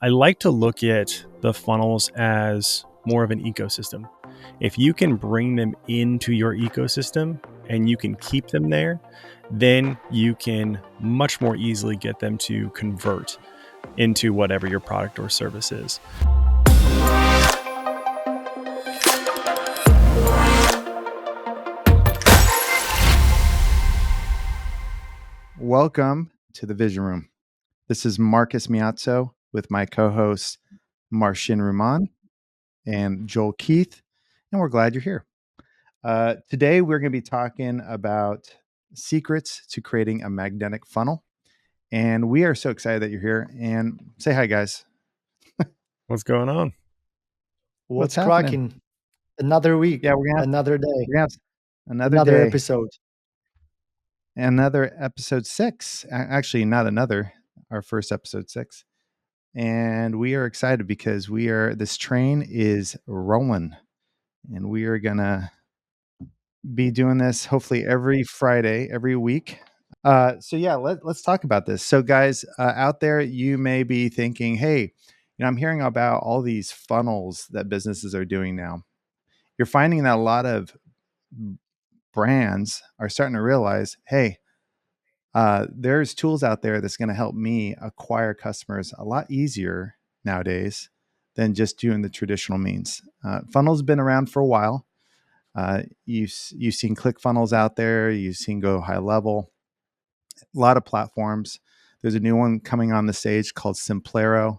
I like to look at the funnels as more of an ecosystem. If you can bring them into your ecosystem and you can keep them there, then you can much more easily get them to convert into whatever your product or service is. Welcome to the Vision Room. This is Marcus Miazzo with my co-hosts Marcin and Joel Keith, and we're glad you're here. Today, we're going to be talking about secrets to creating a magnetic funnel, and we are so excited that you're here. And say hi, guys. What's going on? What's cracking? Another week. Yeah, we're gonna have another day. we're gonna have another day, episode. another episode 6. Actually, not another. Our first episode 6. And we are excited because this train is rolling, and we are gonna be doing this hopefully every Friday, every week. Let's talk about this. So guys, out there, you may be thinking, hey, I'm hearing about all these funnels that businesses are doing now. You're finding that a lot of brands are starting to realize, hey, there's tools out there that's going to help me acquire customers a lot easier nowadays than just doing the traditional means. Funnels have been around for a while. You've seen ClickFunnels out there. You've seen Go High Level. A lot of platforms. There's a new one coming on the stage called Simplero,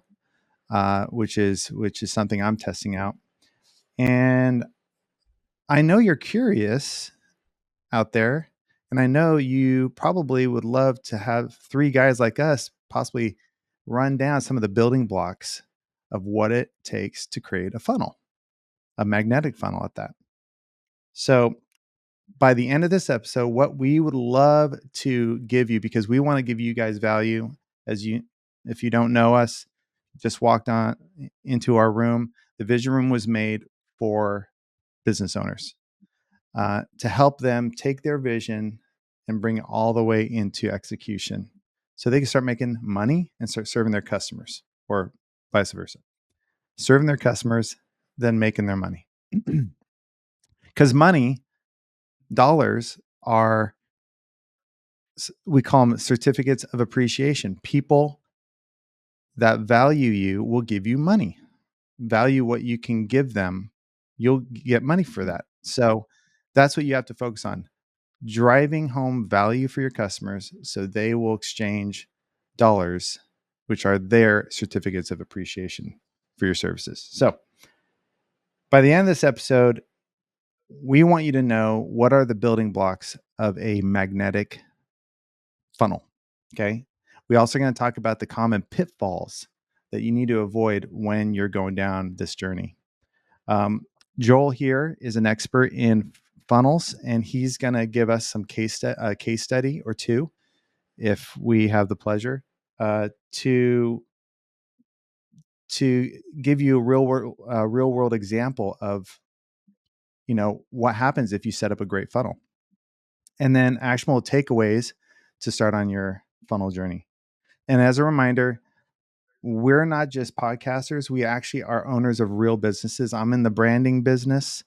which is something I'm testing out. And I know you're curious out there, and I know you probably would love to have 3 guys like us possibly run down some of the building blocks of what it takes to create a funnel, a magnetic funnel at that. So by the end of this episode, what we would love to give you, because we want to give you guys value, if you don't know us, just walked on into our room. The Vision Room was made for business owners to help them take their vision and bring it all the way into execution so they can start making money and start serving their customers, or vice versa. Serving their customers, then making their money. Because money, dollars, are, we call them certificates of appreciation. People that value you will give you money. Value what you can give them, you'll get money for that. So that's what you have to focus on. Driving home value for your customers so they will exchange dollars, which are their certificates of appreciation for your services. So by the end of this episode, we want you to know what are the building blocks of a magnetic funnel. Okay. We also going to talk about the common pitfalls that you need to avoid when you're going down this journey. Joel here is an expert in funnels, and he's going to give us some case study or two, if we have the pleasure, to give you a real world example of what happens if you set up a great funnel, and then actionable takeaways to start on your funnel journey. And as a reminder, we're not just podcasters. We actually are owners of real businesses. I'm in the branding business.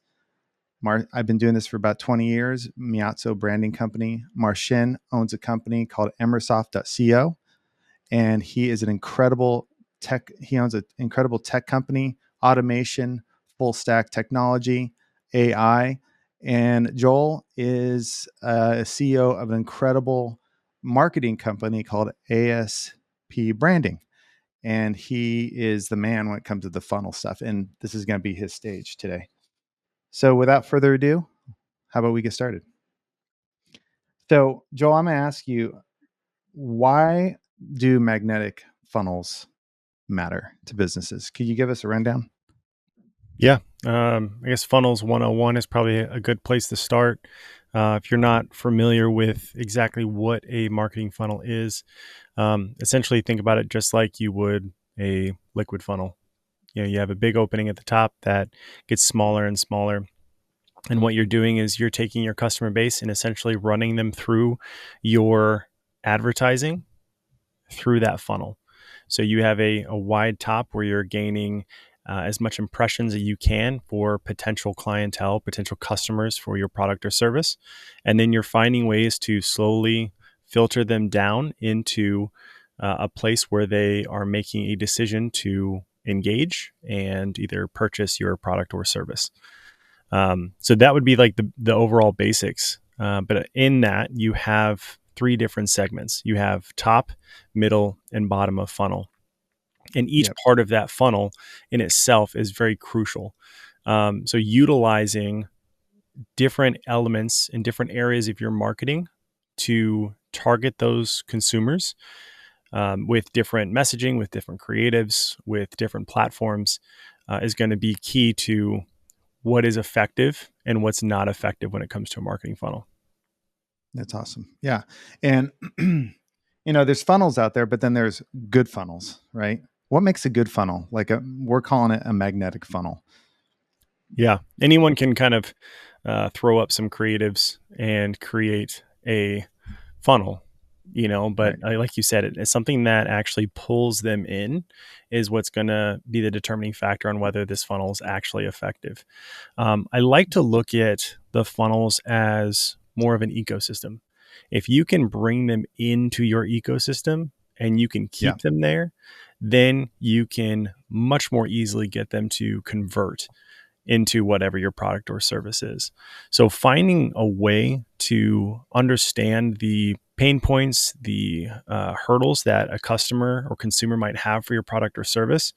I've been doing this for about 20 years, Miazzo branding company. Marcin owns a company called emersoft.co, and he is an incredible he owns an incredible tech company, automation, full stack technology, AI. And Joel is a CEO of an incredible marketing company called ASP Branding. And he is the man when it comes to the funnel stuff. And this is going to be his stage today. So without further ado, how about we get started? So Joel, I'm going to ask you, why do magnetic funnels matter to businesses? Could you give us a rundown? Yeah. I guess funnels 101 is probably a good place to start. If you're not familiar with exactly what a marketing funnel is, essentially think about it just like you would a liquid funnel. You have a big opening at the top that gets smaller and smaller. And what you're doing is you're taking your customer base and essentially running them through your advertising through that funnel. So you have a wide top where you're gaining as much impressions as you can for potential clientele, potential customers for your product or service. And then you're finding ways to slowly filter them down into a place where they are making a decision to engage and either purchase your product or service. So that would be like the overall basics. But in that, you have three different segments. You have top, middle, and bottom of funnel. And each Yep. part of that funnel in itself is very crucial. So utilizing different elements in different areas of your marketing to target those consumers with different messaging, with different creatives, with different platforms is going to be key to what is effective and what's not effective when it comes to a marketing funnel. That's awesome. Yeah. And, there's funnels out there, but then there's good funnels, right? What makes a good funnel? We're calling it a magnetic funnel. Yeah. Anyone can kind of throw up some creatives and create a funnel, but Right. like you said, it's something that actually pulls them in is what's going to be the determining factor on whether this funnel is actually effective. I like to look at the funnels as more of an ecosystem. If you can bring them into your ecosystem and you can Yeah. keep them there, then you can much more easily get them to convert into whatever your product or service is. So finding a way to understand the pain points, the hurdles that a customer or consumer might have for your product or service,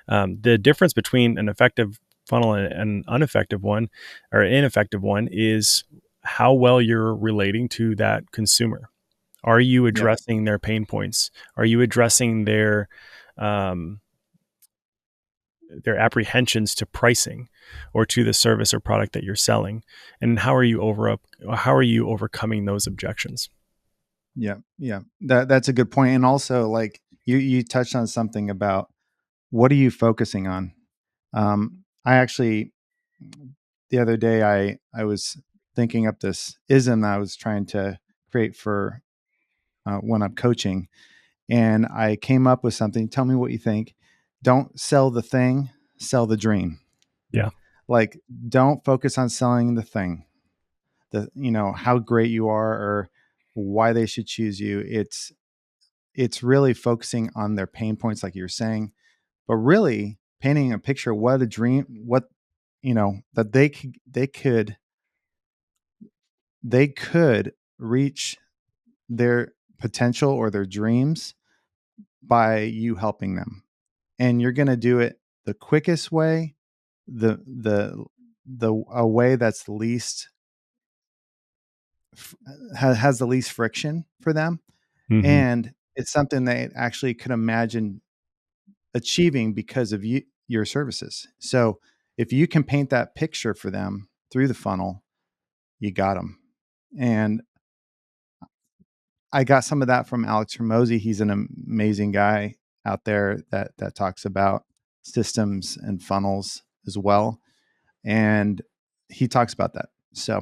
the difference between an effective funnel and an ineffective one is how well you're relating to that consumer. Are you Yep. addressing their pain points? Are you addressing um, their apprehensions to pricing or to the service or product that you're selling? And how are you overcoming those objections? Yeah. Yeah. That's a good point. And also, like, you touched on something about what are you focusing on? I actually, the other day, I was thinking up this ism I was trying to create for when I'm coaching, and I came up with something. Tell me what you think. Don't sell the thing, sell the dream. Yeah. Like, don't focus on selling the thing, how great you are or why they should choose you. It's really focusing on their pain points, like you're saying, but really painting a picture of what a dream, what that they could reach their potential or their dreams by you helping them. And you're going to do it the quickest way, the a way that's least has the least friction for them, Mm-hmm. and it's something they actually could imagine achieving because of your services. So if you can paint that picture for them through the funnel, you got them. And I got some of that from Alex Hermosi. He's an amazing guy out there that talks about systems and funnels as well, and he talks about that. So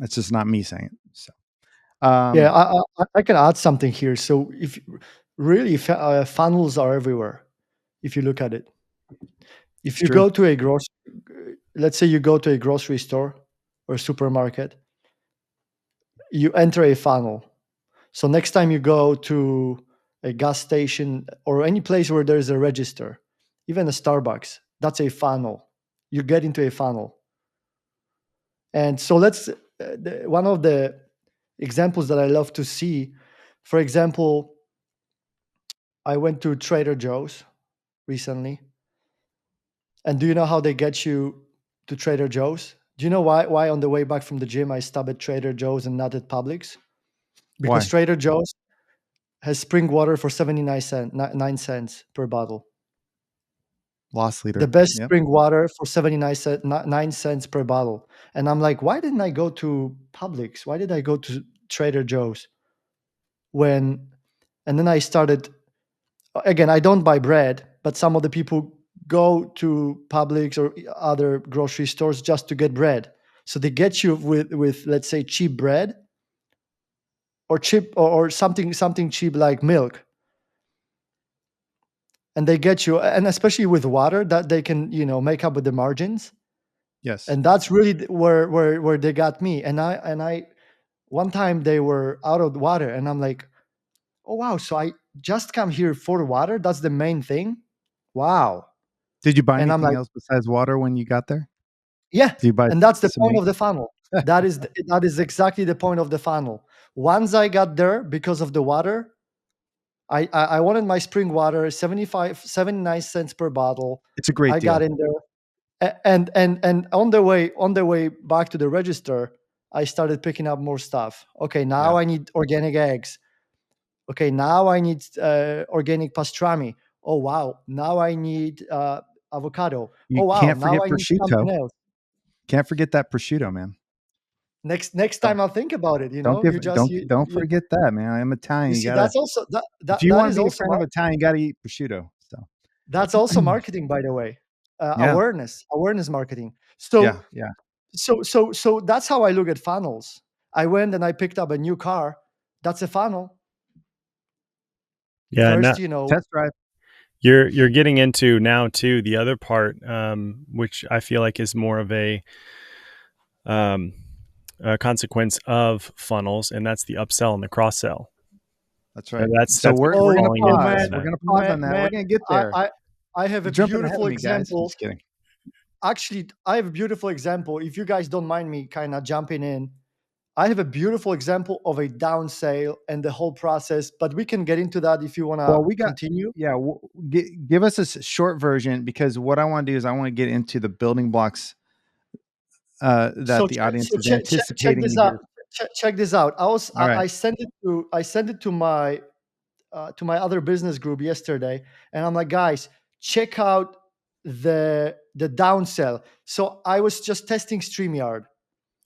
it's just not me saying it. So Yeah, um, I can add something here. So if really funnels are everywhere, if you look at it. it's If you true. go to a let's say you go to a grocery store or supermarket, you enter a funnel. So next time you go to a gas station or any place where there's a register, even a Starbucks, that's a funnel. You get into a funnel. And so one of the examples that I love to see, for example, I went to Trader Joe's recently. And do you know how they get you to Trader Joe's? Do you know why on the way back from the gym I stopped at Trader Joe's and not at Publix? Because Why? Trader Joe's has spring water for 9 cents per bottle. Loss The leader. best Yep. spring water for 9 cents per bottle. And I'm like, why didn't I go to Publix? Why did I go to Trader Joe's? When and then I started again, I don't buy bread, but some of the people go to Publix or other grocery stores just to get bread. So they get you with let's say cheap bread or cheap or something cheap like milk. and they get you, and especially with water that they can, make up with the margins. Yes. And that's really where they got me. And I one time they were out of water, and I'm like, oh wow, so I just come here for water, that's the main thing. Wow. Did you buy And I'm anything like, else besides water when you got there? yeah, Did you buy and that's the some point meat? of the funnel. That is exactly the point of the funnel. Once I got there because of the water, I wanted my spring water, 79 cents per bottle. It's a great I got deal. in there. And on the way back to the register, I started picking up more stuff. Okay, Yeah. now I need organic eggs. Okay, now I need organic pastrami. Oh wow, now I need avocado. You Oh wow, can't now forget I need something prosciutto. else. Can't forget that prosciutto, man. Next Don't time I'll think about it. don't give You just don't forget that, man. I'm you Italian. You see, gotta that's also that if that, you that want to is be a also friend of Italian, you gotta eat prosciutto. So that's also marketing, by the way. yeah, Awareness marketing. So yeah. so that's how I look at funnels. I went and I picked up a new car. That's a funnel. Yeah, First, no, Test drive. you're getting into now too the other part, which I feel like is more of um, a consequence of funnels, and that's the upsell and the cross sell. That's right. So That's we're gonna falling oh into pause. man, that We're now. gonna pause on that. man, We're gonna get I, there. I I have a You're jumping ahead of beautiful me, guys. I'm example. just kidding. Actually, I have a beautiful example. If you guys don't mind me kind of jumping in, I have a beautiful example of a down sale and the whole process, but we can get into that if you want to Well, we got continue. yeah. Give us a short version because what I want to do is I want to get into the building blocks that So the check, audience so is check anticipating this to out. hear. Check this out. All right. I sent it to my other business group yesterday, and I'm like, guys, check out the downsell. So I was just testing StreamYard,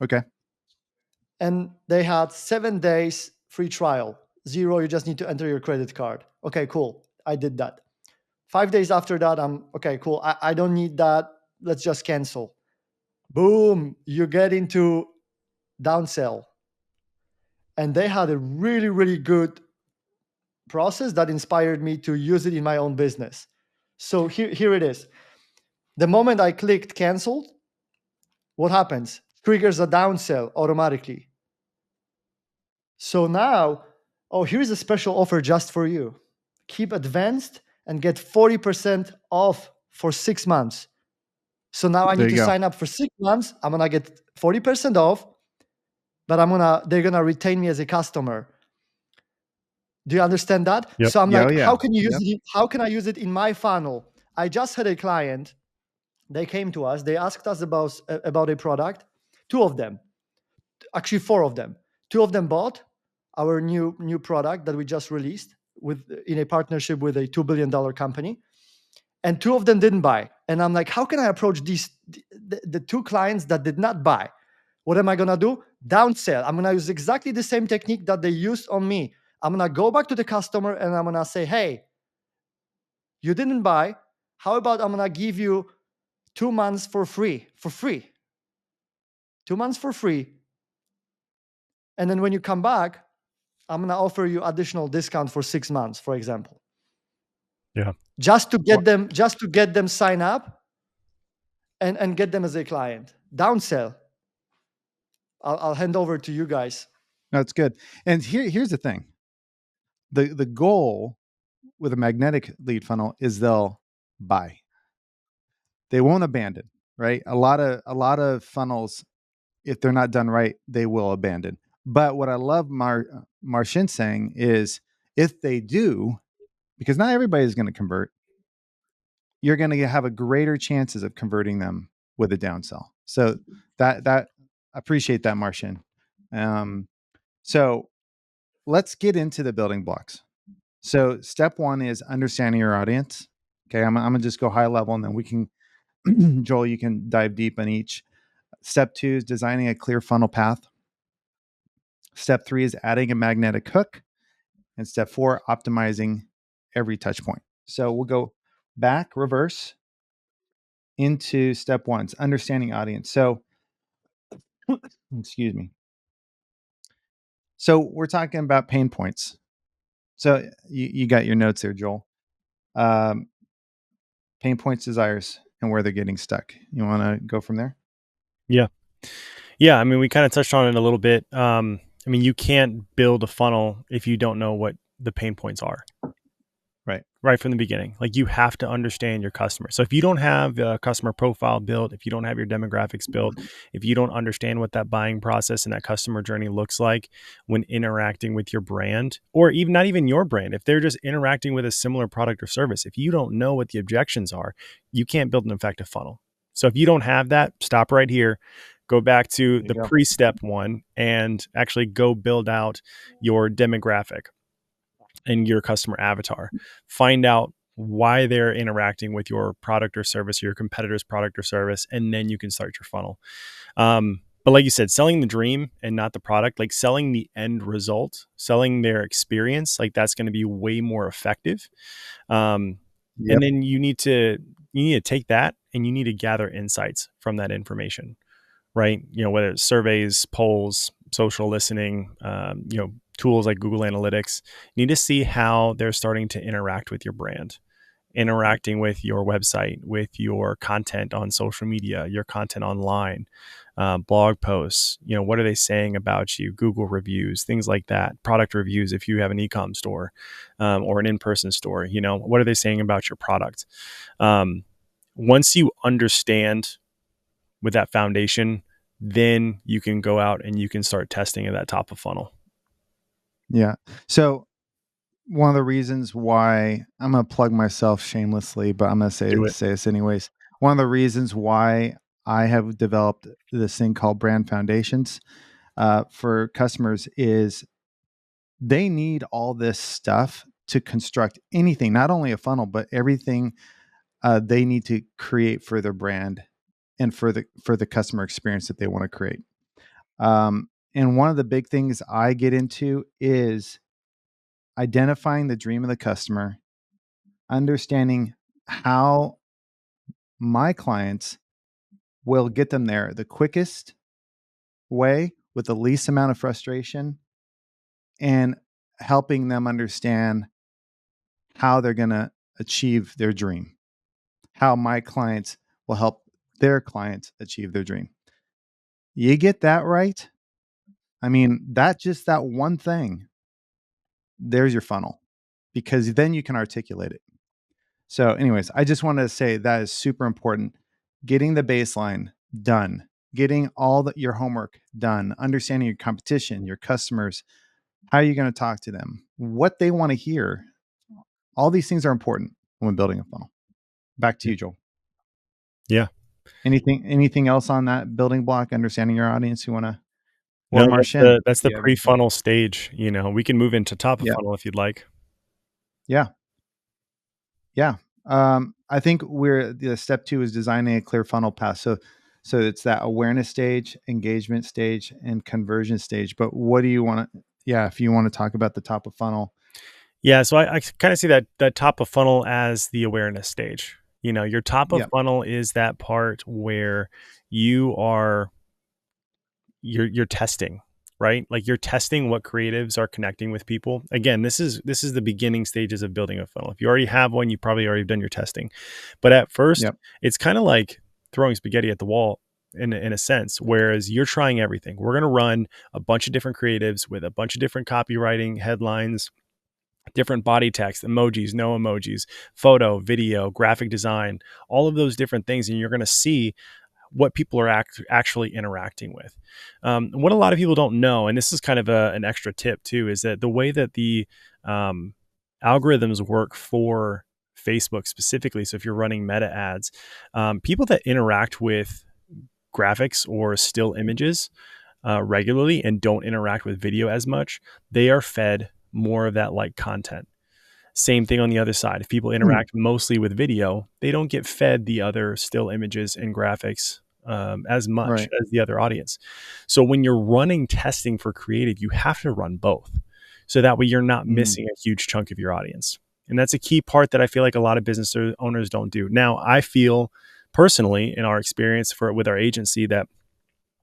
Okay. and they had 7 days free trial. Zero, you just need to enter your credit card. Okay, cool. I did that. 5 days after that, I'm okay, cool. I don't need that. Let's just cancel. Boom, you get into downsell. And they had a really, really good process that inspired me to use it in my own business. So here it is. The moment I clicked cancel, what happens? Triggers a downsell automatically. So now, oh, here's a special offer just for you. Keep advanced and get 40% off for 6 months. So now I There need you to go. sign up for 6 months. I'm gonna get 40% off, but they're gonna retain me as a customer. Do you understand that? Yep. So I'm Yeah. Oh, like, yeah. how can you use Yep. it? How can I use it in my funnel? I just had a client. They came to us. They asked us about a product. Two of them, actually four of them. Two of them bought our new product that we just released with in a partnership with a $2 billion company, and two of them didn't buy. And I'm like, how can I approach the two clients that did not buy? What am I gonna do? Downsell. I'm gonna use exactly the same technique that they used on me. I'm gonna go back to the customer and I'm gonna say, hey, you didn't buy. How about I'm gonna give you 2 months for free? For free. 2 months for free. And then when you come back, I'm gonna offer you additional discount for 6 months, for example. Yeah. Well, Just to get them sign up and get them as a client. Downsell. I'll hand over to you guys. that's good. And here's the thing. The goal with a magnetic lead funnel is they'll buy. They won't abandon, right? A lot of funnels, if they're not done right, they will abandon. But what I love Marcin saying is if they do, because not everybody is going to convert, you're going to have a greater chances of converting them with a downsell. So that I appreciate that, Marcin. Um, so let's get into the building blocks. So step one is understanding your audience. Okay, I'm gonna just go high level, and then we can, Joel, you can dive deep on each. Step two is designing a clear funnel path. Step three is adding a magnetic hook, and step four, optimizing every touch point. So we'll go back, reverse into step one, it's understanding audience. So, excuse me. So we're talking about pain points. So you got your notes there, Joel. pain points, desires, and where they're getting stuck. You want to go from there? Yeah. Yeah. I mean, we kind of touched on it a little bit. I mean, you can't build a funnel if you don't know what the pain points are Right. right from the beginning. Like you have to understand your customer. So if you don't have a customer profile built, if you don't have your demographics built, if you don't understand what that buying process and that customer journey looks like when interacting with your brand, or even not even your brand, if they're just interacting with a similar product or service, if you don't know what the objections are, you can't build an effective funnel. So if you don't have that, stop right here. Go back to There you the go. pre-step one and actually go build out your demographic and your customer avatar. Find out why they're interacting with your product or service, or your competitor's product or service, and then you can start your funnel. But like you said, selling the dream and not the product, like selling the end result, selling their experience, like that's going to be way more effective. Um, and Yep. then you need to take that and you need to gather insights from that information, right? Whether it's surveys, polls, social listening, tools like Google Analytics, you need to see how they're starting to interact with your brand, interacting with your website, with your content on social media, your content online, blog posts. What are they saying about you? Google reviews, things like that. Product reviews if you have an e-com store or an in-person store. What are they saying about your product? Um, Once you understand with that foundation, then you can go out and you can start testing at that top of funnel. Yeah. So one of the reasons why I'm gonna plug myself shamelessly, but I'm gonna say Do it. say this anyways. One of the reasons why I have developed this thing called brand foundations for customers is they need all this stuff to construct anything, not only a funnel, but everything they need to create for their brand and for the customer experience that they want to create. And one of the big things I get into is identifying the dream of the customer, understanding how my clients will get them there the quickest way with the least amount of frustration, and helping them understand how they're going to achieve their dream, how my clients will help their clients achieve their dream. You get that right? I mean, that one thing, there's your funnel, because then you can articulate it. So, anyways, I just wanted to say that is super important. Getting the baseline done, getting your homework done, understanding your competition, your customers, how are you going to talk to them, what they want to hear. All these things are important when building a funnel. Back to you, Joel. Yeah. Anything else on that building block, understanding your audience, you want to, or No, Marcin, that's do the you have anything? pre-funnel stage. We can move into top of Yeah. funnel if you'd like. Yeah. Yeah. I think the step two is designing a clear funnel path. So it's that awareness stage, engagement stage, and conversion stage. But what do you want to? Yeah, if you want to talk about the top of funnel. Yeah, so I kind of see that top of funnel as the awareness stage. Your top of Yeah. funnel is that part where you are you're testing, right? Like you're testing what creatives are connecting with people. Again, this is the beginning stages of building a funnel. If you already have one, you probably already done your testing. But at first, Yep. it's kind of like throwing spaghetti at the wall in a sense, whereas you're trying everything. We're going to run a bunch of different creatives with a bunch of different copywriting, headlines, different body text, emojis, no emojis, photo, video, graphic design, all of those different things. And you're going to see what people are actually interacting with. What a lot of people don't know, and this is kind of an extra tip too, is that the way that the um, algorithms work for Facebook specifically, so if you're running meta ads, people that interact with graphics or still images regularly and don't interact with video as much, they are fed more of that like content. Same thing on the other side. If people Hmm. interact mostly with video, they don't get fed the other still images and graphics as much Right. as the other audience. So when you're running testing for creative, you have to run both. So that way you're not Mm. missing a huge chunk of your audience. And that's a key part that I feel like a lot of business owners don't do. Now, I feel personally in our experience with our agency that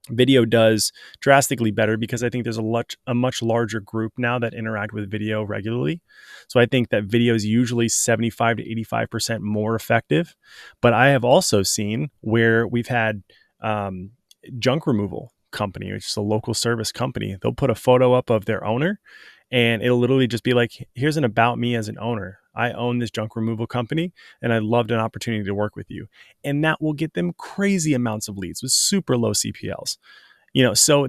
Video does drastically better because I think there's a much larger group now that interact with video regularly. So I think that video is usually 75 to 85% more effective. But I have also seen where we've had um, junk removal company, which is a local service company. They'll put a photo up of their owner, and it'll literally just be like, here's an about me as an owner. I own this junk removal company, and I loved an opportunity to work with you. And that will get them crazy amounts of leads with super low CPLs. So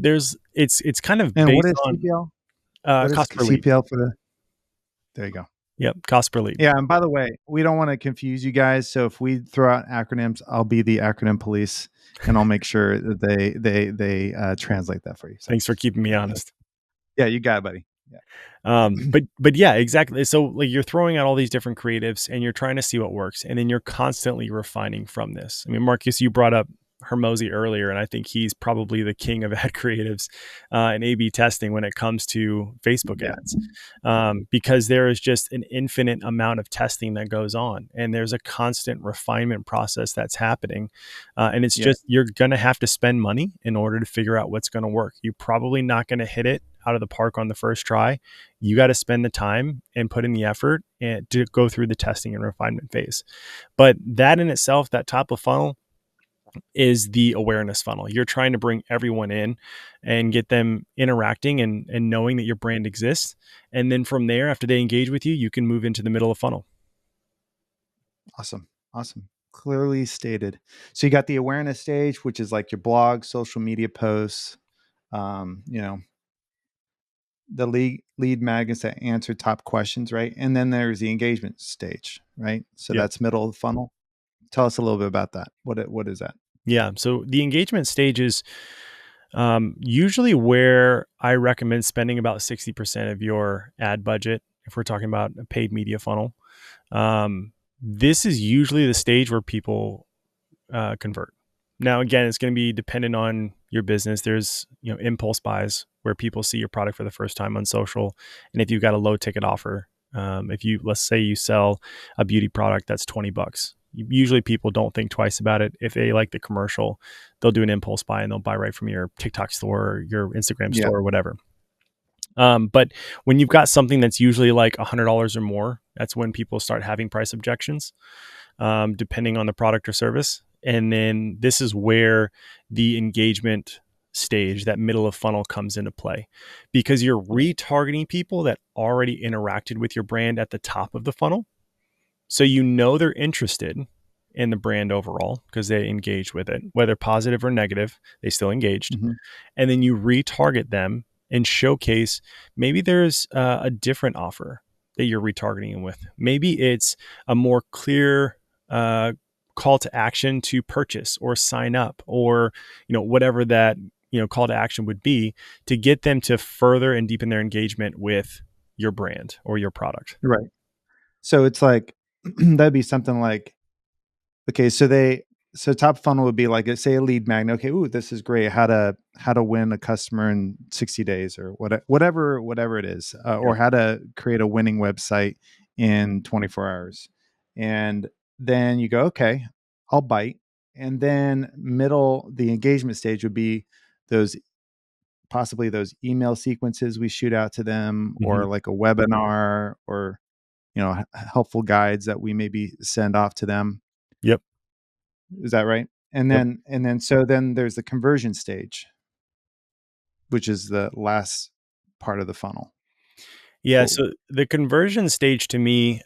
it's kind of And what based is on CPL? What is cost per lead. CPL for the? There you go. Yep, cost per lead. Yeah, and by the way, we don't want to confuse you guys. So if we throw out acronyms, I'll be the acronym police, and I'll make sure that they translate that for you. So Thanks for keeping me uh, honest. yeah, you got it, buddy. Yeah. But yeah, exactly. So like you're throwing out all these different creatives and you're trying to see what works, and then you're constantly refining from this. I mean, Marcus, you brought up Hermosi earlier, and I think he's probably the king of ad creatives and A/B testing when it comes to Facebook Yeah. ads, because there is just an infinite amount of testing that goes on, and there's a constant refinement process that's happening, and it's Yeah. just you're going to have to spend money in order to figure out what's going to work. You're probably not going to hit it out of the park on the first try. You got to spend the time and put in the effort and to go through the testing and refinement phase. But that in itself, that top of funnel is the awareness funnel. You're trying to bring everyone in and get them interacting and knowing that your brand exists. And then from there, after they engage with you, you can move into the middle of funnel. Awesome. Awesome. Clearly stated. So you got the awareness stage, which is like your blog, social media posts, you know, the lead magnets that answer top questions, right? And then there's the engagement stage, right? So Yep. that's middle of the funnel. Tell us a little bit about that. What is that? Yeah. So the engagement stage is usually where I recommend spending about 60% of your ad budget if we're talking about a paid media funnel. This is usually the stage where people convert. Now, again, it's going to be dependent on your business. There's impulse buys where people see your product for the first time on social, and if you've got a low ticket offer, if you let's say you sell a beauty product that's $20, usually people don't think twice about it. If they like the commercial, they'll do an impulse buy and they'll buy right from your TikTok store or your Instagram Yeah. store or whatever. But when you've got something that's usually like $100 or more, that's when people start having price objections, depending on the product or service. And then this is where the engagement stage, that middle of funnel, comes into play because you're retargeting people that already interacted with your brand at the top of the funnel. So they're interested in the brand overall because they engaged with it, whether positive or negative, they still engaged. Mm-hmm. And then you retarget them and showcase maybe there's a different offer that you're retargeting them with. Maybe it's a more clear call to action to purchase or sign up, or whatever that call to action would be to get them to further and deepen their engagement with your brand or your product. Right. So it's like that'd be something like, okay, so top funnel would be like, say a lead magnet. Okay, ooh, this is great. How to win a customer in 60 days or whatever it is, Yeah. or how to create a winning website in 24 hours. And then you go, okay, I'll bite. And then the engagement stage would be those possibly those email sequences we shoot out to them, Mm-hmm. or like a webinar, or helpful guides that we maybe send off to them. Yep. Is that right? And Yep. then there's the conversion stage, which is the last part of the funnel. Yeah. Well, So the conversion stage to me,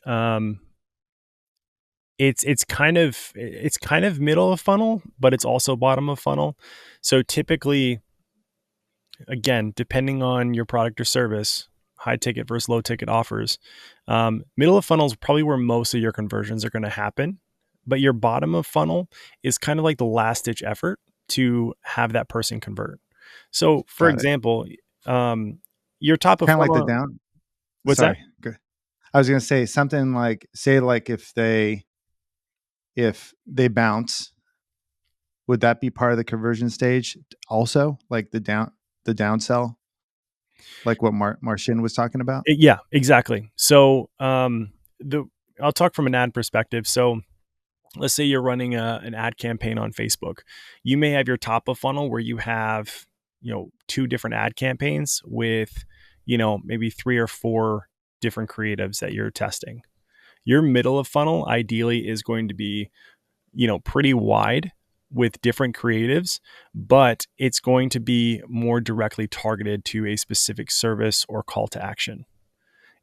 it's kind of middle of funnel, but it's also bottom of funnel. So typically, again, depending on your product or service, high ticket versus low ticket offers, middle of funnel is probably where most of your conversions are going to happen. But your bottom of funnel is kind of like the last ditch effort to have that person convert. So, for got it. example, your top of Kind of like the funnel, down. what's that? Sorry, good. I was going to say something like, say, like if they bounce, would that be part of the conversion stage also, like the downsell, like what Marcin was talking about? Yeah, exactly. So, the I'll talk from an ad perspective. So, let's say you're running an ad campaign on Facebook. You may have your top of funnel where you have, two different ad campaigns with, maybe three or four different creatives that you're testing. Your middle of funnel ideally is going to be, pretty wide with different creatives, but it's going to be more directly targeted to a specific service or call to action.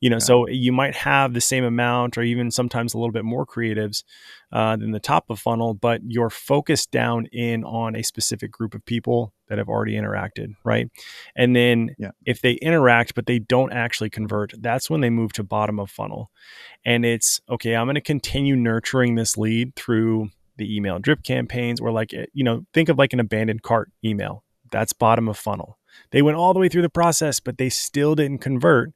Got it. So you might have the same amount or even sometimes a little bit more creatives than the top of funnel, but you're focused down in on a specific group of people that have already interacted, right? And then Yeah. if they interact but they don't actually convert, that's when they move to bottom of funnel. And it's okay, I'm going to continue nurturing this lead through the email drip campaigns, or like, think of like an abandoned cart email. That's bottom of funnel. They went all the way through the process, but they still didn't convert.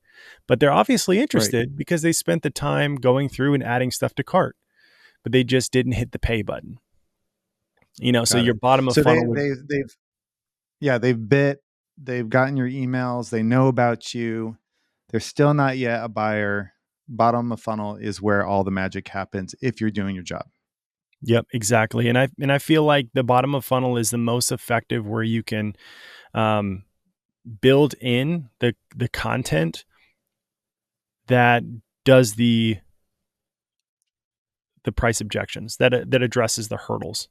But they're obviously Right. interested because they spent the time going through and adding stuff to cart, but they just didn't hit the pay button. So Got your it. bottom of So funnel would, they've gotten your emails, they know about you. They're still not yet a buyer. Bottom of funnel is where all the magic happens if you're doing your job. yep, exactly. And I feel like the bottom of funnel is the most effective where you can um, build in the content that does the price objections, that addresses the hurdles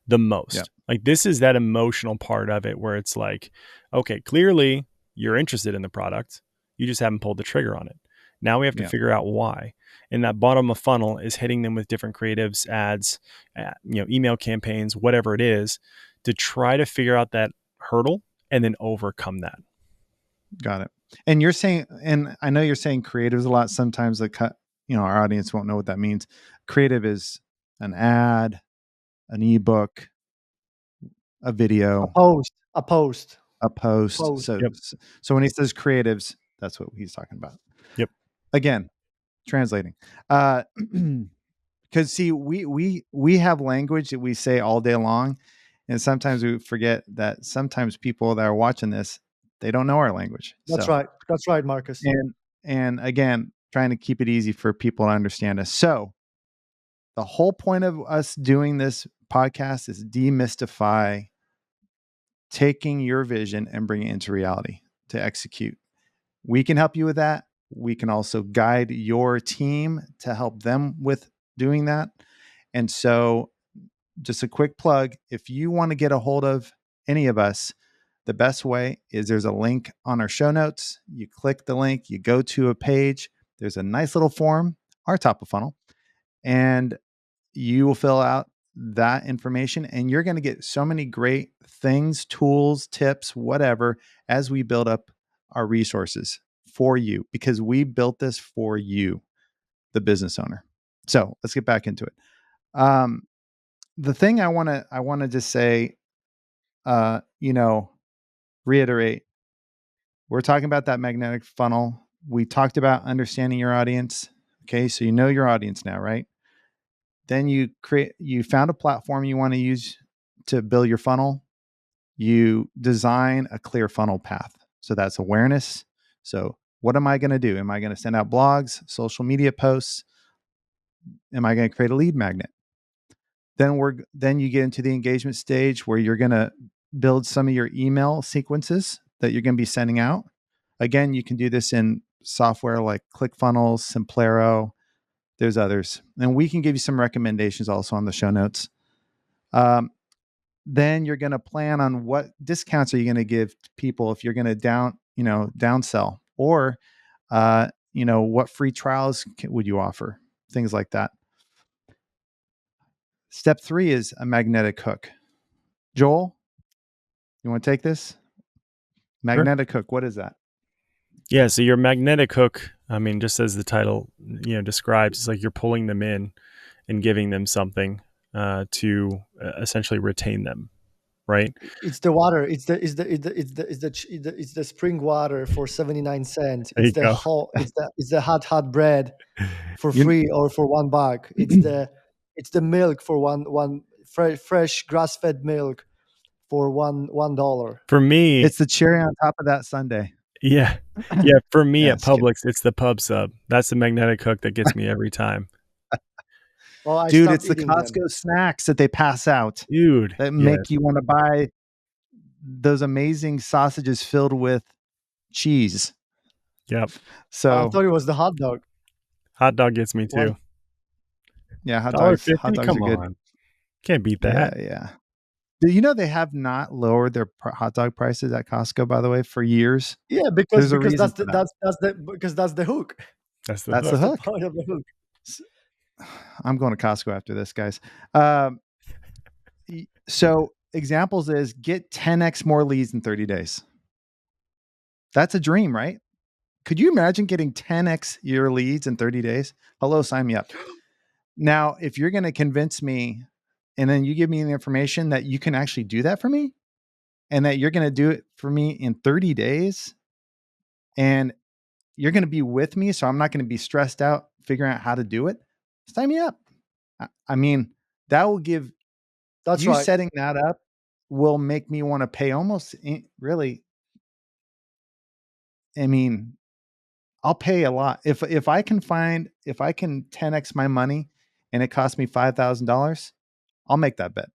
the Yeah. most. Like, this is that emotional part of it where it's like, okay, clearly you're interested in the product. You just haven't pulled the trigger on it. Now we have to Yeah. figure out why. And that bottom of funnel is hitting them with different creatives, ads, email campaigns, whatever it is, to try to figure out that hurdle and then overcome that. Got it. And you're saying, and I know you're saying creatives a lot. Sometimes our audience won't know what that means. Creative is an ad, an ebook, a A video, post, a post, a post. post. So, Yep. so when he says creatives, that's what he's talking about. Yep. Again, translating. Uh, because see, we have language that we say all day long, and sometimes we forget that sometimes people that are watching this, they don't know our language. That's So, right. That's right, Marcus. and again, trying to keep it easy for people to understand us. So the whole point of us doing this podcast is demystify taking your vision and bring it into reality to execute. We can help you with that. We can also guide your team to help them with doing that. And so, just a quick plug, if you want to get a hold of any of us, the best way is there's a link on our show notes. You click the link, you go to a page, there's a nice little form, our top of funnel, and you will fill out that information, and you're going to get so many great things, tools, tips, whatever, as we build up our resources for you, because we built this for you, the business owner. So let's get back into it. Um, the thing I want to just say, uh, you know, reiterate, we're talking about that magnetic funnel. We talked about understanding your audience. Okay, so you know your audience now, right? Then you found a platform you want to use to build your funnel. You design a clear funnel path. So that's awareness. So what am I going to do? Am I going to send out blogs, social media posts? Am I going to create a lead magnet? Then you get into the engagement stage where you're going to build some of your email sequences that you're going to be sending out. Again, you can do this in software like ClickFunnels, Simplero. There's others, and we can give you some recommendations also on the show notes. Um, then you're going to plan on what discounts are you going to give people if you're going to downsell, or what free trials would you offer, things like that. Step 3 is a magnetic hook. Joel, you want to take this? Sure. Magnetic hook, what is that? Yeah. So your magnetic hook, I mean, just as the title, describes, it's like you're pulling them in and giving them something to essentially retain them, right? It's the water. It's the spring water for 79 cents. There It's you the go. hot. It's the hot bread for You free or for $1. It's the milk for one fresh grass fed milk for $1. For me, It's the cherry on top of that sundae. yeah, yeah. For me Yeah, at it's kidding. Publix, it's the pub sub. That's the magnetic hook that gets me every time. Well, I Dude, stopped it's the eating them. Costco snacks that they pass out Dude, that make yes. you want to buy those amazing sausages filled with cheese. Yep. I So thought it was the hot dog Hot dog gets me one. too. yeah, hot $1.50? dogs are Come good. on. Can't beat Yeah, that. yeah. Do you know they have not lowered their hot dog prices at Costco, by the way, for years? Yeah, There's a reason for that. that's the because that's the hook. That's the That's the hook. That's the hook. point of the hook. S- I'm going to Costco after this, guys. Um, so examples is get 10x more leads in 30 days. That's a dream, right? Could you imagine getting 10x your leads in 30 days? Hello, sign me up. Now, if you're going to convince me and then you give me the information that you can actually do that for me and that you're going to do it for me in 30 days and you're going to be with me, so I'm not going to be stressed out figuring out how to do it, sign me up. I mean, that will give That's you right. setting that up will make me want to pay almost really. I mean, I'll pay a lot if I can find if I can 10x my money and it costs me $5,000. I'll make that bet.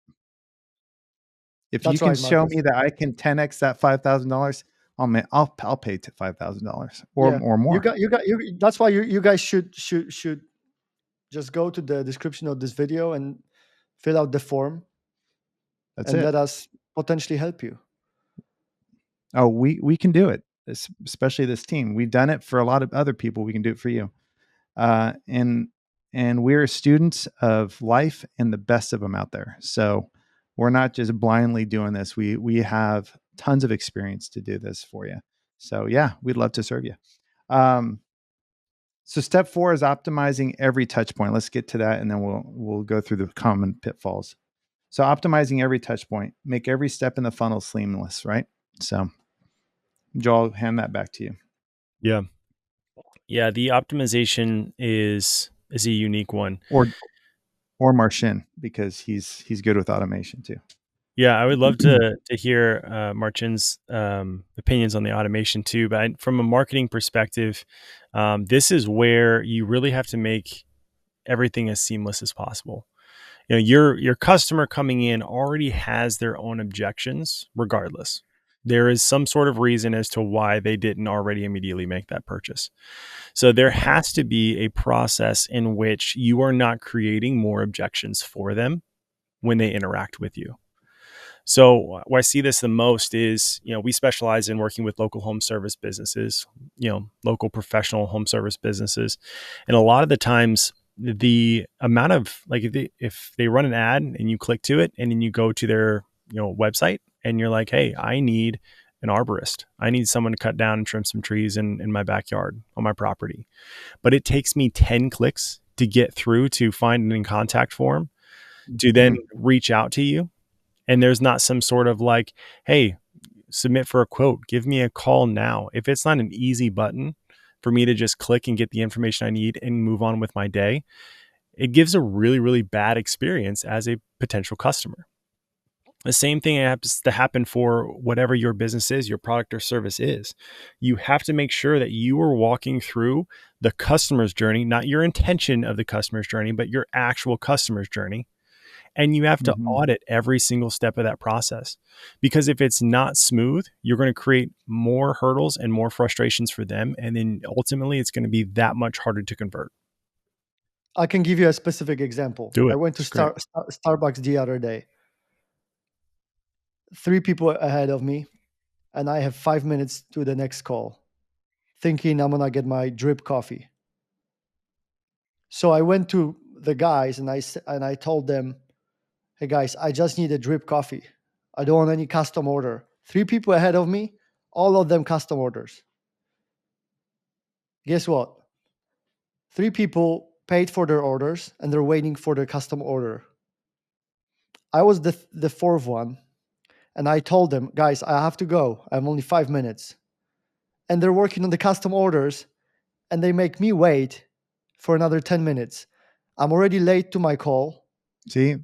If you That's can right, show Marcus. me that I can 10x that $5,000, I'll pay $5,000 Yeah, or more. you. That's why you guys should just go to the description of this video and fill out the form That's and it. let us potentially help you. Oh, we can do it. Especially this team. We've done it for a lot of other people. We can do it for you. Uh, and and we're students of life and the best of them out there. So we're not just blindly doing this. We have tons of experience to do this for you. So yeah, we'd love to serve you. Um, so step 4 is optimizing every touch point. Let's get to that, and then we'll go through the common pitfalls. So optimizing every touch point, make every step in the funnel seamless, right? So Joel, I'll hand that back to you. Yeah. Yeah, the optimization is a unique one. Or Marcin, because he's good with automation too. Yeah, I would love to hear Marcin's opinions on the automation too. But from a marketing perspective, this is where you really have to make everything as seamless as possible. You know, your customer coming in already has their own objections, regardless. There is some sort of reason as to why they didn't already immediately make that purchase. So there has to be a process in which you are not creating more objections for them when they interact with you. So where I see this the most is, we specialize in working with local home service businesses, local professional home service businesses. And a lot of the times the amount of like if they run an ad and you click to it and then you go to their, website and you're like, hey, I need an arborist. I need someone to cut down and trim some trees in my backyard on my property. But it takes me 10 clicks to get through to find an in contact form to then Mhm. reach out to you, and there's not some sort of like, hey, submit for a quote, give me a call now. If it's not an easy button for me to just click and get the information I need and move on with my day, it gives a really, really bad experience as a potential customer. The same thing has to happen for whatever your business is, your product or service is. You have to make sure that you are walking through the customer's journey, not your intention of the customer's journey, but your actual customer's journey, and you have to Mhm. audit every single step of that process. Because if it's not smooth, you're going to create more hurdles and more frustrations for them. And then ultimately, it's going to be that much harder to convert. I can give you a specific example. Do I it. went to It's great. Starbucks the other day. 3 people ahead of me, and I have 5 minutes to the next call, thinking I'm gonna get my drip coffee. So I went to the guys and I told them, "Hey guys, I just need a drip coffee. I don't want any custom order." 3 people ahead of me, all of them custom orders. Guess what? 3 people paid for their orders and they're waiting for their custom order. I was the fourth one, and I told them, "Guys, I have to go. I have only 5 minutes." And they're working on the custom orders, and they make me wait for another 10 minutes. I'm already late to my call. See,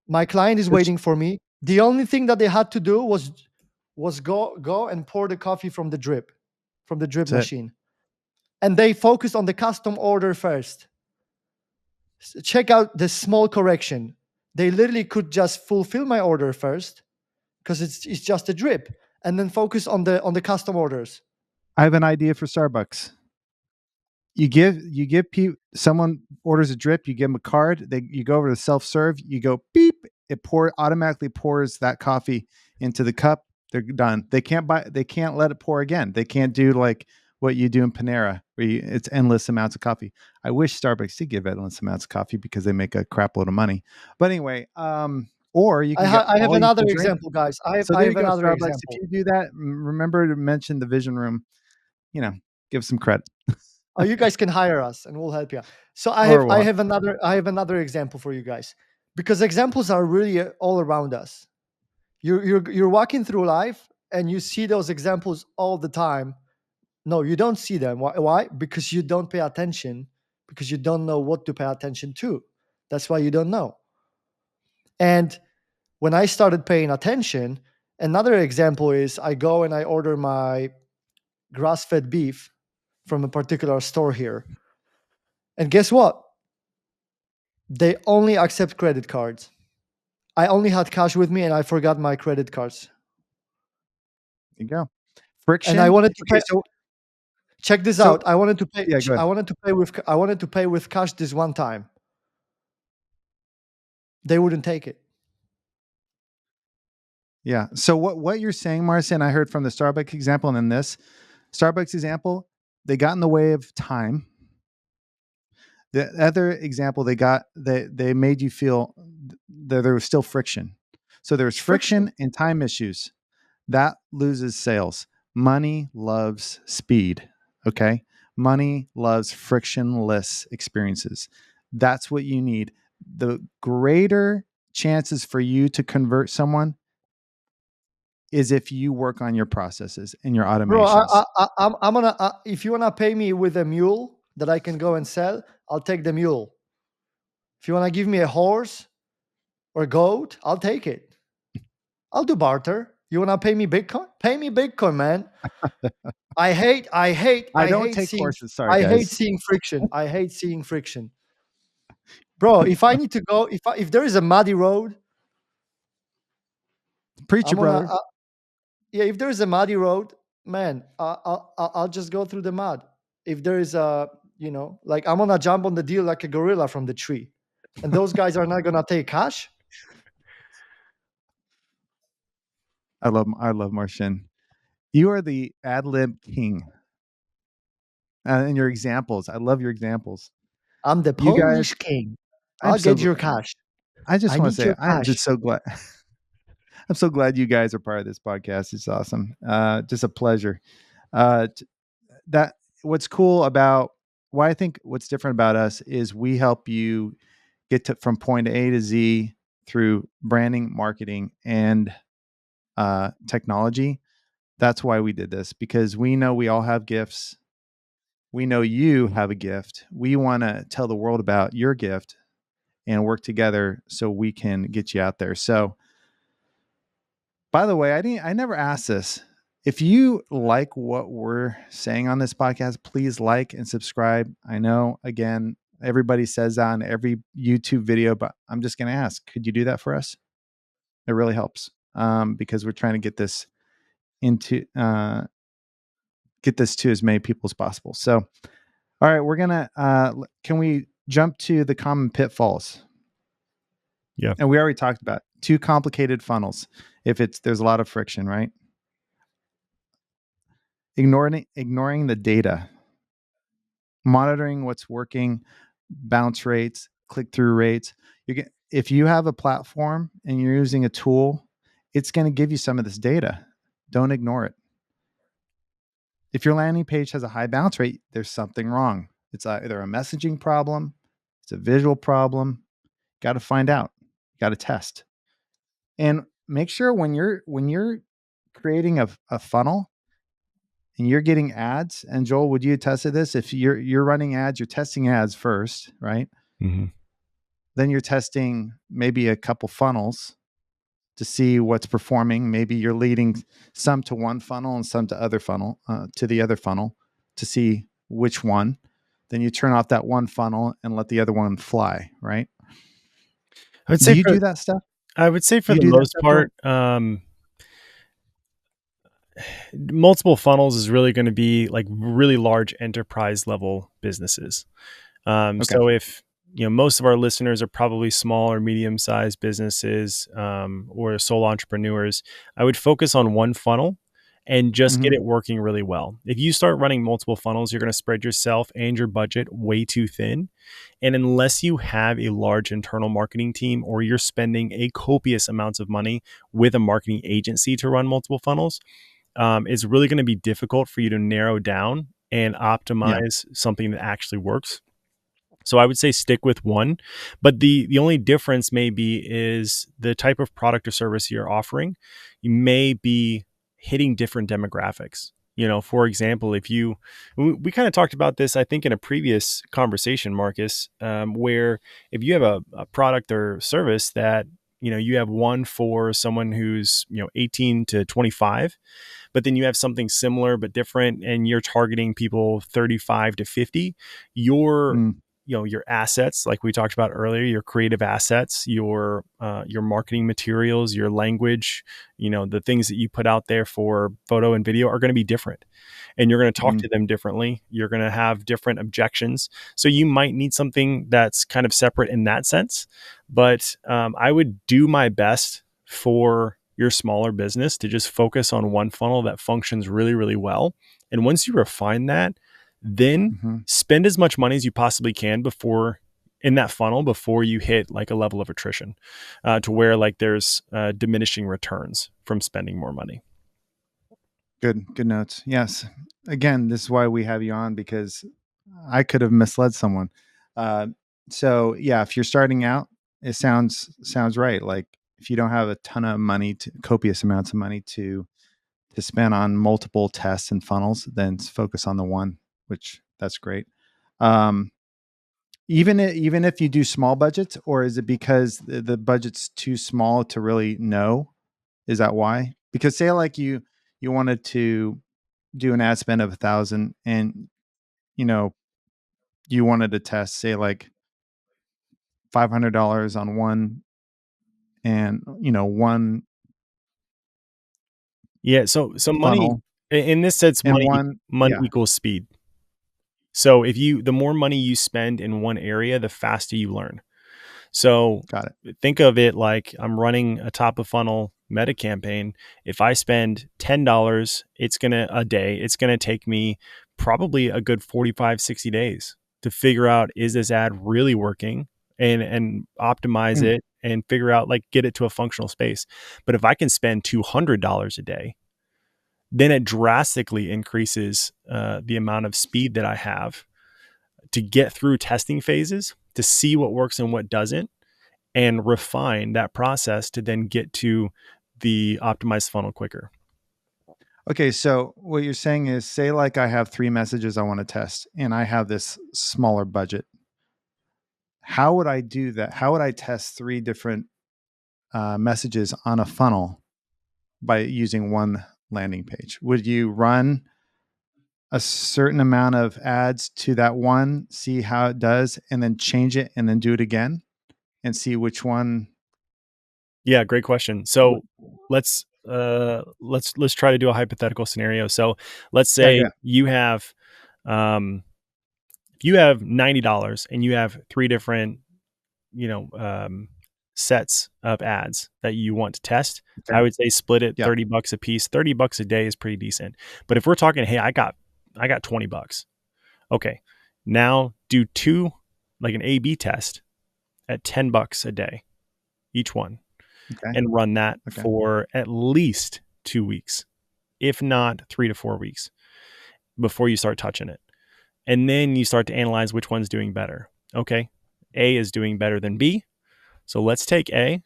My client is this waiting for me. The only thing that they had to do was go and pour the coffee from the drip that's it. machine. And they focused on the custom order first. Check out the small correction. They literally could just fulfill my order first because it's just a drip, and then focus on the custom orders. I have an idea for Starbucks. You give people, someone orders a drip, you give them a card, you go over to self serve, you go beep, it automatically pours that coffee into the cup. They're done. They can't let it pour again. They can't do like what you do in Panera where it's endless amounts of coffee. I wish Starbucks did give endless amounts of coffee because they make a crap load of money. But anyway, or you can get I have all you another can drink. example, guys. So I there you have go, another Starbucks. If example. you do that, remember to mention the Vision Room. You know, give some credit. Oh, you guys can hire us and we'll help you. So Or I what? have another example for you guys, because examples are really all around us. You're walking through life and you see those examples all the time. No, you don't see them. Why? Because you don't pay attention, because you don't know what to pay attention to. That's why you don't know. And when I started paying attention, another example is I go and I order my grass-fed beef from a particular store here. And guess what? They only accept credit cards. I only had cash with me and I forgot my credit cards. There you go. And I Friction. wanted to Okay, pay. Check this so out. I wanted to pay. yeah, go ahead. I wanted to pay with cash this one time. They wouldn't take it. Yeah. So what you're saying, Marcin, I heard from the Starbucks example, and then this Starbucks example, they got in the way of time. The other example, they made you feel that there was still friction. So there's Friction. friction and time issues. That loses sales. Money loves speed. Okay. Money loves frictionless experiences. That's what you need. The greater chances for you to convert someone is if you work on your processes and your Bro, automations. I'm gonna. If you wanna pay me with a mule that I can go and sell, I'll take the mule. If you wanna give me a horse or a goat, I'll take it. I'll do barter. You wanna pay me Bitcoin? Pay me Bitcoin, man. I don't take horses. Sorry, I hate guys. seeing friction. I hate seeing friction. Bro, if I need to go, if there is a muddy road, Preacher, I'm gonna, brother. yeah, if there is a muddy road, man, I'll just go through the mud. If there is a, like I'm gonna jump on the deal like a gorilla from the tree, and those guys are not gonna take cash. I love Martian. You are the ad lib king. And your examples. I love your examples. I'm the You guys, Polish king. I'm I'll get so. your cash. I just I want to need say your I'm cash. just so glad. I'm so glad you guys are part of this podcast. It's awesome. Just a pleasure. T- that what's cool about why I think what's different about us is we help you get to from point A to Z through branding, marketing, and technology. That's why we did this because we know we all have gifts. We know you have a gift. We want to tell the world about your gift and work together so we can get you out there. So, by the way, I never asked this. If you like what we're saying on this podcast, please like and subscribe. I know again, everybody says that on every YouTube video, but I'm just going to ask, could you do that for us? It really helps because we're trying to into get this to as many people as possible. So, all right, we're gonna. Can we jump to the common pitfalls? Yeah. And we already talked about too complicated funnels. If there's a lot of friction, right? Ignoring the data, monitoring what's working, bounce rates, click through rates. If you have a platform and you're using a tool, it's going to give you some of this data. Don't ignore it. If your landing page has a high bounce rate, there's something wrong. It's either a messaging problem, it's a visual problem. Got to find out. Got to test. And make sure when you're creating a funnel and you're getting ads, and Joel, would you attest to this? If you're running ads, you're testing ads first, right? Hmm. Then you're testing maybe a couple funnels to see what's performing. Maybe you're leading some to one funnel and some to the other funnel to see which one. then you turn off that one funnel and let the other one fly, right? I would Do say you for do that stuff? I would say for You the do that most stuff, Joel? part, multiple funnels is really going to be like really large enterprise level businesses. Okay. So if most of our listeners are probably small or medium sized businesses or sole entrepreneurs, I would focus on one funnel and just get Hmm. it working really well. If you start running multiple funnels, you're going to spread yourself and your budget way too thin. And unless you have a large internal marketing team or you're spending a copious amounts of money with a marketing agency to run multiple funnels, it's really going to be difficult for you to narrow down and Yeah. optimize something that actually works. So I would say stick with one, but the only difference may be is the type of product or service you're offering. You may be hitting different demographics. For example, if you we kind of talked about this, I think, in a previous conversation, Marcus, where if you have a product or service that you have one for someone who's 18 to 25, but then you have something similar but different and you're targeting people 35 to 50, your Mm. your assets, like we talked about earlier, your creative assets, your marketing materials, your language, the things that you put out there for photo and video are going to be different, and you're going to talk Mm. to them differently. You're going to have different objections, so you might need something that's kind of separate in that sense. But I would do my best for your smaller business to just focus on one funnel that functions really, really well. And once you refine that, then Hmm. spend as much money as you possibly can before in that funnel before you hit like a level of attrition, to where like there's diminishing returns from spending more money. Good notes. Yes. Again, this is why we have you on, because I could have misled someone. Uh, so yeah, if you're starting out, it sounds right. Like if you don't have a ton of money, copious amounts of money to spend on multiple tests and funnels, then focus on the one, which that's great. Um, even if you do small budgets, or is it because the budget's too small to really know? Is that why? Because say like you wanted to do an ad spend of 1,000, and you know you wanted to test say like $500 on one, and one Yeah. So money funnel in this sense, and money one. money Yeah, equals speed. So the more money you spend in one area, the faster you learn. So got it. think of it like I'm running a top of funnel meta campaign. If I spend $10, a day, it's going to take me probably a good 45, 60 days to figure out, is this ad really working, and optimize Mm. it and figure out, like, get it to a functional space. But if I can spend $200 a day, then it drastically increases the amount of speed that I have to get through testing phases, to see what works and what doesn't, and refine that process to then get to the optimized funnel quicker. Okay, so what you're saying is, say like I have three messages I want to test, and I have this smaller budget. How would I do that? How would I test three different messages on a funnel by using one landing page? Would you run a certain amount of ads to that one, see how it does, and then change it, and then do it again and see which one Yeah, great question. would? So let's try to do a hypothetical scenario. So let's Yeah, say yeah. um you have $90 and you have three different you know um sets of ads that you want to test. I Okay. would say split it Yeah. $30 a piece. $30 a day is pretty decent. But if we're talking, hey, I got $20. Okay. Now do two, like an A B test at $10 a day each one, Okay. and run that Okay. for at least 2 weeks, if not 3 to 4 weeks, before you start touching it. And then you start to analyze which one's doing better. Okay. A is doing better than B. So let's take A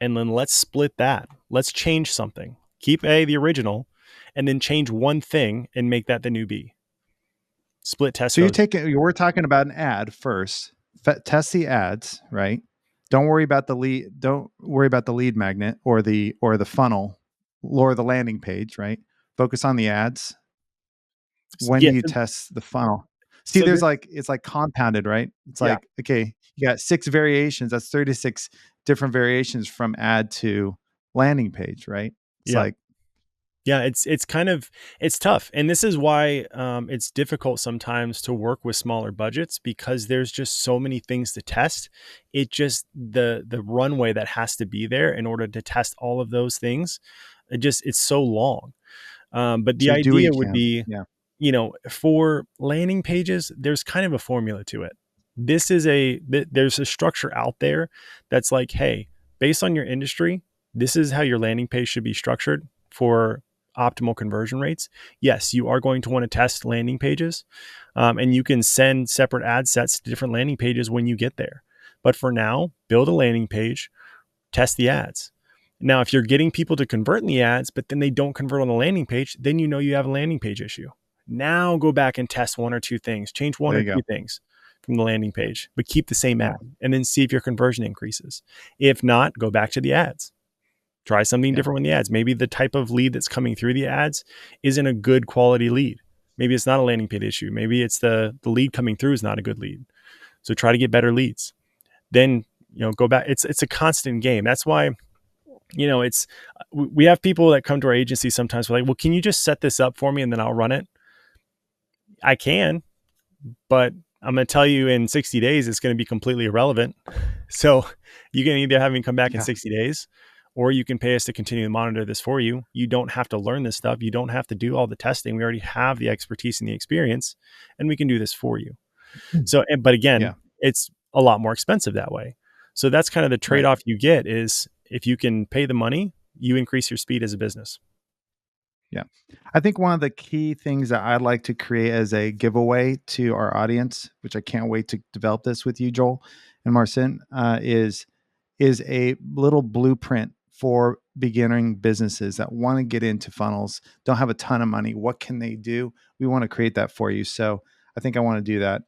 and then let's split that. Let's change something. Keep A the original and then change one thing and make that the new B. Split test So you're those. taking, we're talking about an ad first. Test the ads, right? Don't worry about the lead. Don't worry about the lead magnet or the funnel or the landing page, right? Focus on the ads. When do Yeah. you test the funnel? See, So there's like it's like compounded, right? It's Yeah. like, okay, you got 6 variations. That's 36 different variations from ad to landing page, right? It's yeah. like, Yeah, it's kind of it's tough, and this is why it's difficult sometimes to work with smaller budgets because there's just so many things to test. It just the runway that has to be there in order to test all of those things. It's so long. But the so do what you idea would can. be, Yeah. for landing pages, there's kind of a formula to it. There's a structure out there that's like, hey, based on your industry, this is how your landing page should be structured for optimal conversion rates. Yes, you are going to want to test landing pages, and you can send separate ad sets to different landing pages when you get there. But for now, build a landing page, test the ads. Now, if you're getting people to convert in the ads, but then they don't convert on the landing page, then you know you have a landing page issue. Now go back and test one or two things, change one There or you two go. things from the landing page, but keep the same Yeah. ad and then see if your conversion increases. If not, go back to the ads. Try something Yeah. different with the ads. Maybe the type of lead that's coming through the ads isn't a good quality lead. Maybe it's not a landing page issue. Maybe it's the lead coming through is not a good lead. So try to get better leads. Then, go back. It's a constant game. That's why it's we have people that come to our agency sometimes. We're like, well, can you just set this up for me and then I'll run it? I can, but I'm going to tell you in 60 days it's going to be completely irrelevant. So you can either have me come back in Yeah. 60 days, or you can pay us to continue to monitor this for you. You don't have to learn this stuff. You don't have to do all the testing. We already have the expertise and the experience, and we can do this for you. Mm. But again, Yeah. it's a lot more expensive that way. So that's kind of the Right. trade-off you get is if you can pay the money, you increase your speed as a business. Yeah. I think one of the key things that I'd like to create as a giveaway to our audience, which I can't wait to develop this with you, Joel and Marcin, is a little blueprint for beginning businesses that want to get into funnels, don't have a ton of money. What can they do? We want to create that for you. So I think I want to do that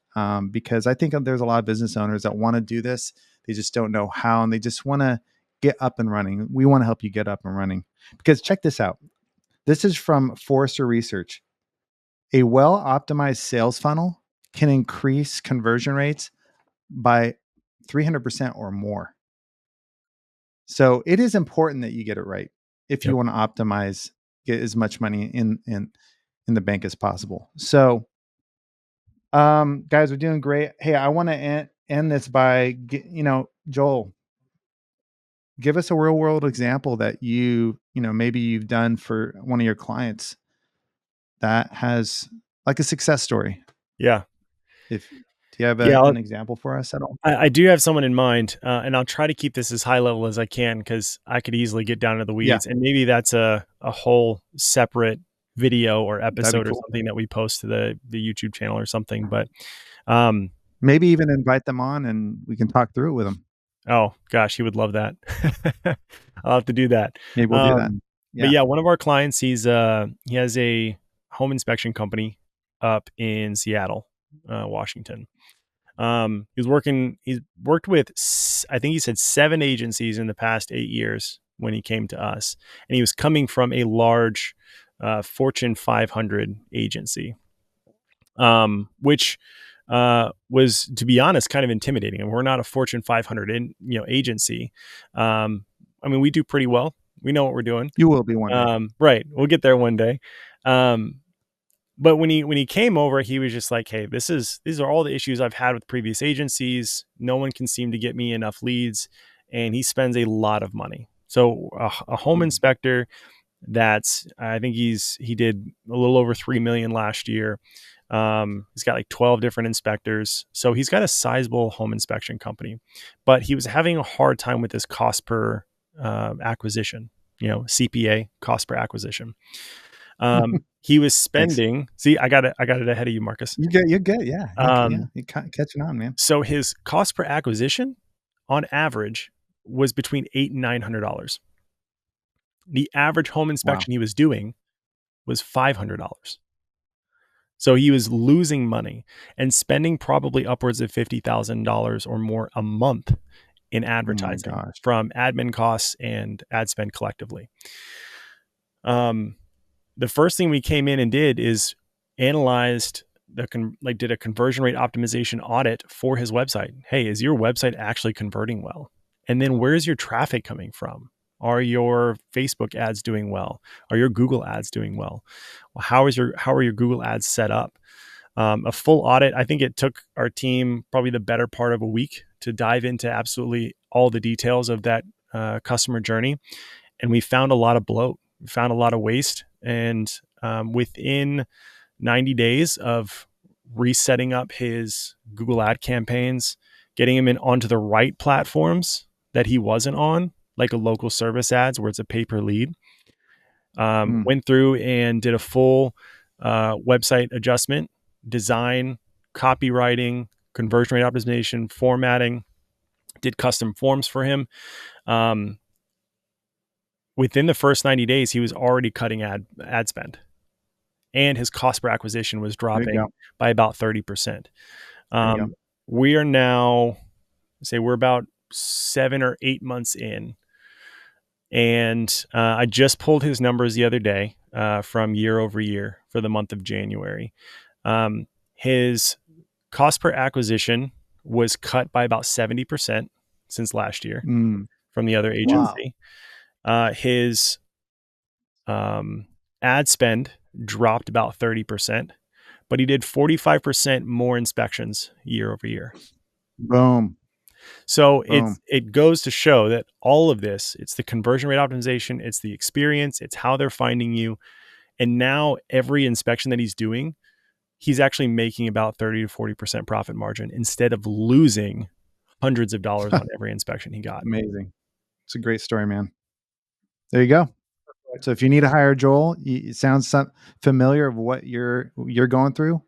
because I think there's a lot of business owners that want to do this. They just don't know how, and they just want to get up and running. We want to help you get up and running because check this out. This is from Forrester Research. A well optimized sales funnel can increase conversion rates by 300% or more. So it is important that you get it right if you Yep. want to optimize, get as much money in the bank as possible. So, guys, we're doing great. Hey, I want to end this by, Joel, give us a real world example that maybe you've done for one of your clients that has like a success story. Yeah. If do you have Yeah. an example for us at all? I do have someone in mind, and I'll try to keep this as high level as I can because I could easily get down to the Yeah, weeds, and maybe that's a whole separate video or that'd be episode or cool. something that we post to the YouTube channel or something. But um, Maybe even invite them on and we can talk through it with them. oh gosh, he would love that. I'll have to do that. Maybe we'll do that. Um, but Yeah. yeah, one of our clients, he has a home inspection company up in Seattle, Washington. He's worked with, I think he said 7 agencies in the past 8 years when he came to us. And he was coming from a large Fortune 500 agency, which was, to be honest, kind of intimidating. And we're not a Fortune 500 agency. I mean, we do pretty well. We know what we're doing. You will be one day. Right. We'll get there one day. But when he came over, he was just like, "Hey, these are all the issues I've had with previous agencies. No one can seem to get me enough leads, and he spends a lot of money. So a home Mhm. inspector I think he did a little over 3 million last year. He's got like 12 different inspectors, so he's got a sizable home inspection company, but he was having a hard time with his cost per acquisition. CPA, cost per acquisition. He was Thanks. spending. See, I got it ahead of you, Marcus. You're good. Yeah. Yeah. Um, You're catching on, man. so his cost per acquisition, on average, was between $800 and $900. The average home Wow. inspection he was doing was $500. So he was losing money and spending probably upwards of $50,000 or more a month in Oh my advertising gosh. from admin costs and ad spend collectively. Um, the first thing we came in and did is analyzed did a conversion rate optimization audit for his website. Hey, is your website actually converting well? And then where's your traffic coming from? Are your Facebook ads doing well? Are your Google ads doing well? How are your Google ads set up? A full audit. I think it took our team probably the better part of a week to dive into absolutely all the details of that customer journey, and we found a lot of bloat. We found a lot of waste, and within 90 days of resetting up his Google ad campaigns, getting him in onto the right platforms that he wasn't on, like a local service ads where it's a pay per lead. Mm, Went through and did a full website adjustment, design, copywriting, conversion rate optimization, formatting, did custom forms for him. Um, Within the first 90 days, he was already cutting ad spend, and his cost per acquisition was there you dropping go. by about 30%. There you go. We are now, say, we're about 7 or 8 months in, and I just pulled his numbers the other day from year over year for the month of January. His cost per acquisition was cut by about 70% since last year Mm, from the other Wow. agency. His ad spend dropped about 30%, but he did 45% more inspections year over year. boom. So Boom. it goes to show that all of this, it's the conversion rate optimization, it's the experience, it's how they're finding you. And now every inspection that he's doing, he's actually making about 30 to 40% profit margin instead of losing hundreds of dollars on every inspection he got. Amazing. It's a great story, man. There you go. So if you need to hire Joel, it sounds familiar of what you're going through.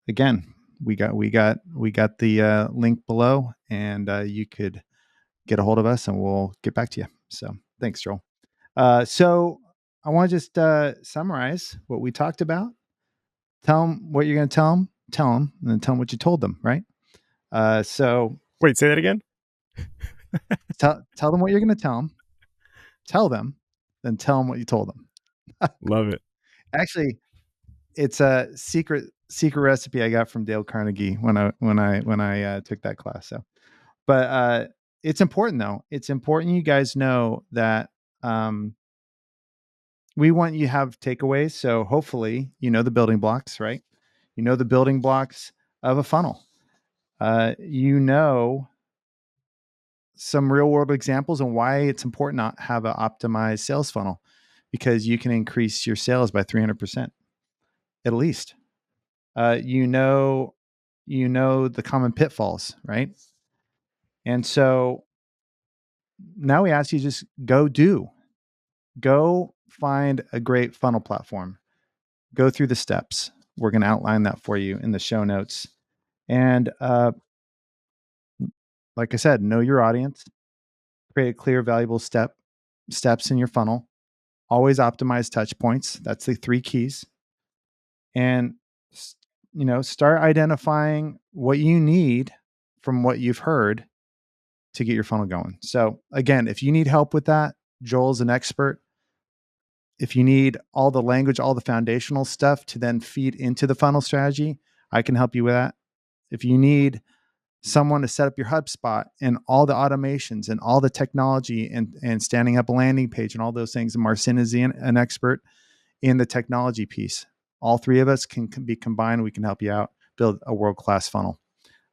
Again, we got the link below, and you could get a hold of us, and we'll get back to you. So thanks, Joel. So I want to just summarize what we talked about. Tell them what you're going to tell them, and then tell them what you told them. Right. So Wait, say that again? tell them what you're going to tell them, then tell them what you told them. Love it. Actually, it's a secret recipe I got from Dale Carnegie when I took that class. So, but it's important though. It's important you guys know that we want you to have takeaways. So hopefully you know the building blocks, right? You know the building blocks of a funnel. You know some real world examples and why it's important to have an optimized sales funnel, because you can increase your sales by 300% at least. You know the common pitfalls, right? And so now we ask you just go find a great funnel platform. Go through the steps. We're going to outline that for you in the show notes. And like I said, know your audience, create a clear, valuable steps in your funnel. Always optimize touch points. That's the 3 keys. And start identifying what you need from what you've heard to get your funnel going. So again, if you need help with that, Joel's an expert. If you need all the language, all the foundational stuff to then feed into the funnel strategy, I can help you with that. If you need someone to set up your HubSpot and all the automations and all the technology and standing up a landing page and all those things, and Marcin is an expert in the technology piece. All 3 of us can be combined. We can help you out, build a world-class funnel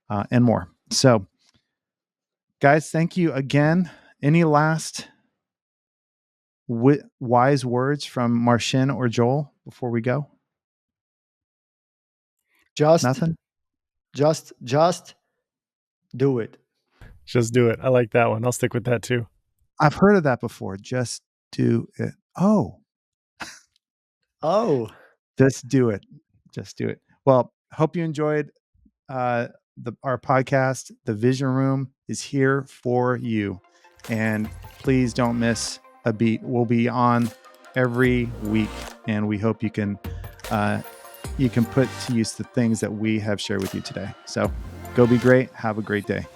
and more. So guys, thank you again. Any last wise words from Marcin or Joel before we go? Just Nothing? just do it. Just do it. I like that one. I'll stick with that too. I've heard of that before. Just do it. Oh, Oh, just do it. Just do it. Well, hope you enjoyed our podcast. The Vision Room is here for you. And please don't miss a beat. We'll be on every week, and we hope you can put to use the things that we have shared with you today. So go be great. Have a great day.